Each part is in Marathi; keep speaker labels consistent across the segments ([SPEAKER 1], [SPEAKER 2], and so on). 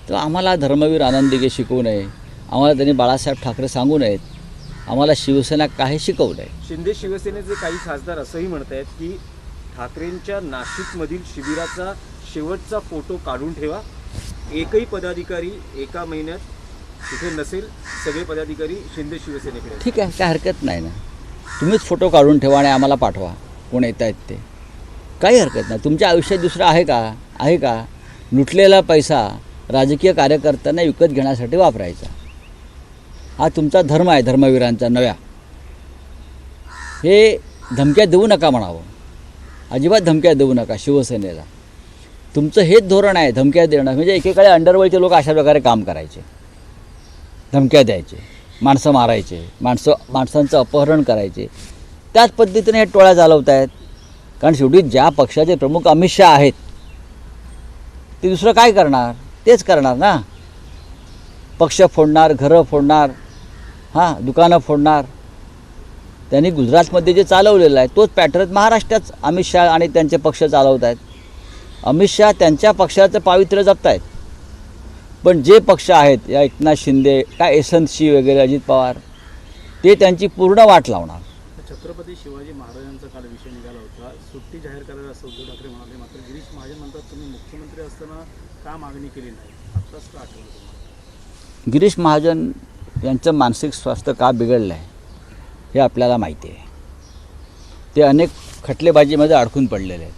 [SPEAKER 1] तर आम्हाला धर्मवीर आनंदीगे शिकवू नये, आम्हाला त्यांनी बाळासाहेब ठाकरे सांगू नयेत, आम्हाला शिवसेना काही शिकवू नये.
[SPEAKER 2] शिंदे शिवसेनेचे काही खासदार असंही म्हणत आहेत की ठाकरेंच्या नाशिकमधील शिबिराचा शेवटचा फोटो काढून ठेवा. एकही पदाधिकारी एका महिन्यात तिथे नसेल, सगळे पदाधिकारी शिंदे शिवसेनेकडे.
[SPEAKER 1] ठीक आहे, काय हरकत नाही ना. तुम्हीच फोटो काढून ठेवा आणि आम्हाला पाठवा कोण येत आहेत ते. काही हरकत नाही. तुमच्या आयुष्यात दुसरं आहे का? आहे का? लुटलेला पैसा राजकीय कार्यकर्त्यांना विकत घेण्यासाठी वापरायचा हा तुमचा धर्म आहे, धर्मवीरांचा नव्या. हे धमक्या देऊ नका म्हणावं, अजिबात धमक्या देऊ नका शिवसेनेला. तुमचं हेच धोरण आहे, धमक्या देणं. म्हणजे एकेकाळी अंडरवर्ल्डचे लोक अशा प्रकारे काम करायचे, धमक्या द्यायचे, माणसं मारायचे, माणसांचं अपहरण करायचे. त्याच पद्धतीने हे टोळ्या चालवत आहेत. कारण शेवटी ज्या पक्षाचे प्रमुख अमित शहा आहेत ते दुसरं काय करणार? तेच करणार ना. पक्ष फोडणार, घरं फोडणार, दुकानं फोडणार. त्यांनी गुजरातमध्ये जे चालवलेलं आहे तोच पॅटर्न महाराष्ट्रात अमित शहा आणि त्यांचे पक्ष चालवत आहेत. अमित शहा त्यांच्या पक्षाचं पावित्र्य जपत आहेत, पण जे पक्ष आहेत या एकनाथ शिंदे, काय एसएनसी वगैरे, अजित पवार, ते त्यांची पूर्ण वाट लावणार.
[SPEAKER 3] छत्रपती शिवाजी महाराजांचा काल विषय निघाला होता. सुट्टी जाहीर करायला असं उद्धव ठाकरे म्हणाले, मात्र गिरीश महाजन म्हणतात तुम्ही मुख्यमंत्री असताना का मागणी केली नाही, आत्ताच का आठवलं तुम्हाला?
[SPEAKER 1] गिरीश महाजन यांचं मानसिक स्वास्थ्य का बिघडलं आहे हे आपल्याला माहिती आहे. ते अनेक खटलेबाजीमध्ये अडकून पडलेले आहेत.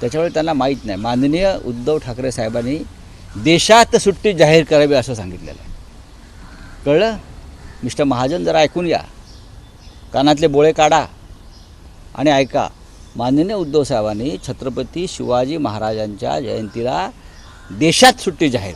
[SPEAKER 1] त्याच्यामुळे त्यांना माहीत नाही. माननीय उद्धव ठाकरे साहेबांनी देशात सुट्टी जाहीर करावी असं सांगितलेलं आहे. कळलं? मिस्टर महाजन जरा ऐकून या, कानातले बोळे काढा आणि ऐका. माननीय उद्धव साहेबांनी छत्रपती शिवाजी महाराजांच्या जयंतीला देशात सुट्टी जाहीर